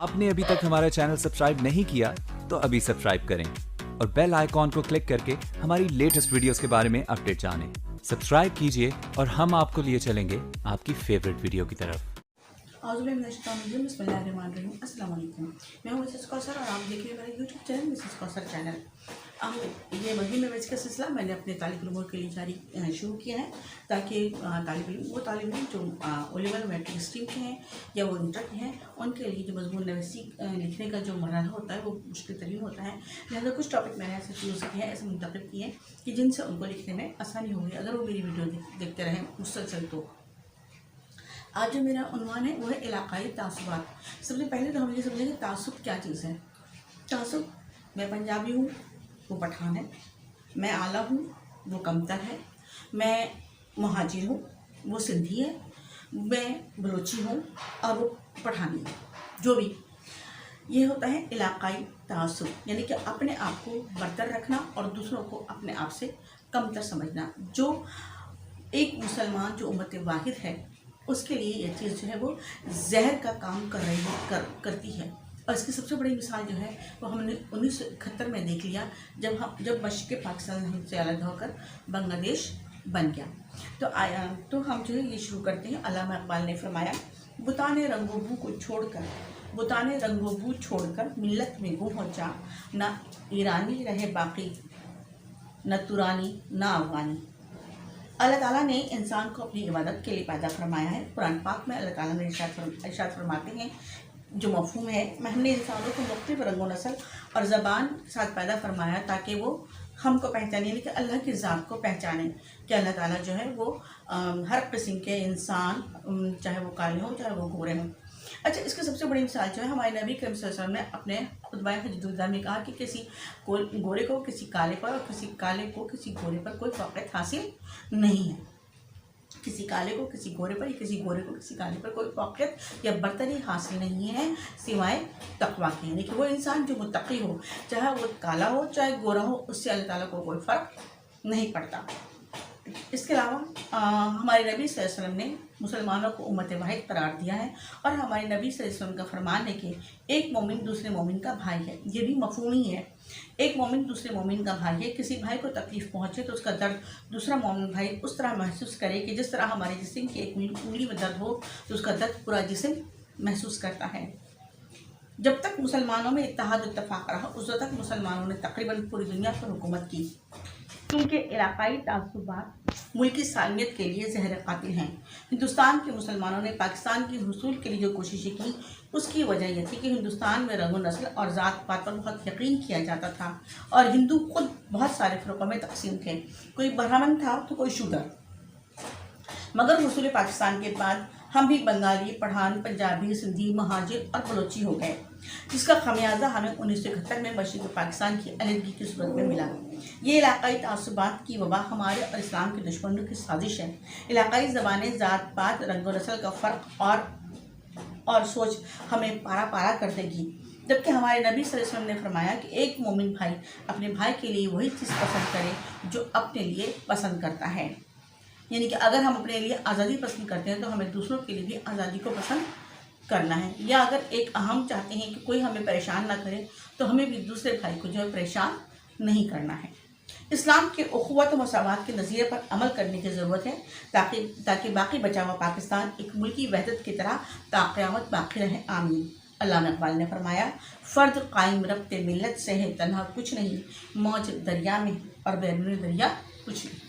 آپ نے ابھی تک ہمارا چینل سبسکرائب نہیں کیا تو ابھی سبسکرائب کریں اور بیل آئیکن کو کلک کر کے ہماری لیٹسٹ ویڈیوز کے بارے میں اپڈیٹ جانیں۔ سبسکرائب کیجئے اور ہم آپ کو لیے چلیں گے آپ کی فیوریٹ ویڈیو کی طرف۔ اعوذ باللہ من الشیطان الرجیم، بسم اللہ الرحمن الرحیم۔ السلام علیکم، میں ہوں مسز کوثر اور آپ دیکھ رہے ہیں میرا یوٹیوب چینل مسز کوثر چینل۔ یہ مہین میں کا سلسلہ میں نے اپنے طالب علموں کے لیے شروع کیا ہے تاکہ طالب علم جو او لیول میٹرک اسٹریم کے ہیں یا وہ انٹر کے ہیں، ان کے لیے جو مضمون نویسی لکھنے کا جو مرحلہ ہوتا ہے وہ مشکل ترین ہوتا ہے۔ لہٰذا کچھ ٹاپک میں نے ایسے چوز کیے ہیں، ایسے منتخب کیے ہیں کہ جن سے ان کو لکھنے میں آسانی ہوگی اگر وہ میری ویڈیو دیکھتے رہیں مسلسل۔ تو آج جو میرا عنوان ہے وہ ہے علاقائی تعصبات۔ سب سے پہلے تو ہم یہ سمجھیں کہ تعصب کیا چیز ہے۔ تعصب، میں پنجابی ہوں وہ پٹھان ہے، میں اعلیٰ ہوں وہ کمتر ہے، میں مہاجر ہوں وہ سندھی ہے، میں بلوچی ہوں اور وہ پٹھانی ہے، جو بھی یہ ہوتا ہے علاقائی تعصب، یعنی کہ اپنے آپ کو برتر رکھنا اور دوسروں کو اپنے آپ سے کمتر سمجھنا۔ جو ایک مسلمان جو امت واحد ہے اس کے لیے یہ چیز جو ہے وہ زہر کا کام کرتی ہے۔ اور اس کی سب سے بڑی مثال جو ہے وہ ہم نے 1971 میں دیکھ لیا جب مشرق پاکستان ہم سے الگ ہو کر بنگلہ دیش بن گیا۔ تو ہم جو ہے یہ شروع کرتے ہیں۔ علامہ اقبال نے فرمایا، بتانے رنگ و بو کو چھوڑ کر ملت میں گم ہو جا، نہ ایرانی رہے باقی نہ تورانی نہ افغانی۔ اللہ تعالیٰ نے انسان کو اپنی عبادت کے لیے پیدا فرمایا ہے۔ قرآن پاک میں اللہ تعالیٰ نے ارشاد فرماتے ہیں، جو مفہوم ہے، ہم نے انسانوں کو مختلف رنگ و نسل اور زبان کے ساتھ پیدا فرمایا تاکہ وہ ہم کو پہچانے، یعنی کہ اللہ کی ذات کو پہچانے کہ اللہ تعالیٰ جو ہے وہ ہر قسم کے انسان، چاہے وہ کالے ہوں چاہے وہ گورے ہوں۔ اچھا، اس کی سب سے بڑی مثال جو ہے ہمارے نبی کریم صلی اللہ علیہ وسلم نے اپنے خطبہ حجۃ الوداع میں کہا کہ کسی گورے کو کسی کالے پر اور کسی کالے کو کسی گورے پر کوئی فوقیت حاصل نہیں ہے۔ کسی کالے کو کسی گورے پر یا کسی گورے کو کسی کالے پر کوئی فوقیت یا برتری حاصل نہیں ہے سوائے تقویٰ کے، یعنی کہ وہ انسان جو متقی ہو، چاہے وہ کالا ہو چاہے گورا ہو، اس سے اللہ تعالیٰ کو کوئی فرق نہیں پڑتا۔ اس کے علاوہ ہمارے نبی صلی اللہ علیہ وسلم نے مسلمانوں کو امت واحد قرار دیا ہے اور ہمارے نبی صلی اللہ علیہ وسلم کا فرمان ہے کہ ایک مومن دوسرے مومن کا بھائی ہے۔ یہ بھی مفہوم ہی ہے، ایک مومن دوسرے مومن کا بھائی ہے۔ کسی بھائی کو تکلیف پہنچے تو اس کا درد دوسرا مومن بھائی اس طرح محسوس کرے کہ جس طرح ہمارے جسم کی ایک انگلی میں درد ہو تو اس کا درد پورا جسم محسوس کرتا ہے۔ جب تک مسلمانوں میں اتحاد و اتفاق رہا اس وقت تک مسلمانوں نے تقریباً پوری دنیا پر حکومت کی، کیونکہ علاقائی تعصبات ملکی سالمیت کے لیے زہر قاتل ہیں۔ ہندوستان کے مسلمانوں نے پاکستان کے حصول کے لیے جو کوششیں کی اس کی وجہ یہ تھی کہ ہندوستان میں رنگ و نسل اور ذات پات پر بہت یقین کیا جاتا تھا اور ہندو خود بہت سارے فرقوں میں تقسیم تھے، کوئی برہمن تھا تو کوئی شودر۔ مگر حصول پاکستان کے بعد ہم بھی بنگالی، پٹھان، پنجابی، سندھی، مہاجر اور بلوچی ہو گئے، جس کا خمیازہ ہمیں 1971 میں مشرق پاکستان کی علیحدگی کی صورت میں ملا۔ یہ علاقائی تعصبات کی وبا ہمارے اور اسلام کے دشمنوں کی سازش ہے۔ علاقائی زبانیں، ذات پات، رنگ و نسل کا فرق اور سوچ ہمیں پارا کر دے گی، جبکہ ہمارے نبی صلی اللہ علیہ وسلم نے فرمایا کہ ایک مومن بھائی اپنے بھائی کے لیے وہی چیز پسند کرے جو اپنے لیے پسند کرتا ہے، یعنی کہ اگر ہم اپنے لیے آزادی پسند کرتے ہیں تو ہمیں دوسروں کے لیے بھی آزادی کو پسند کرنا ہے، یا اگر ہم چاہتے ہیں کہ کوئی ہمیں پریشان نہ کرے تو ہمیں بھی دوسرے بھائی کو جو ہے پریشان نہیں کرنا ہے۔ اسلام کے اخوت و مساوات کے نظریے پر عمل کرنے کی ضرورت ہے تاکہ باقی بچا ہوا پاکستان ایک ملکی وحدت کی طرح تا قیامت باقی رہے، آمین۔ علامہ اقبال نے فرمایا، فرد قائم ربط ملت سے ہے تنہا کچھ نہیں، موج دریا میں اور بیرون دریا کچھ نہیں۔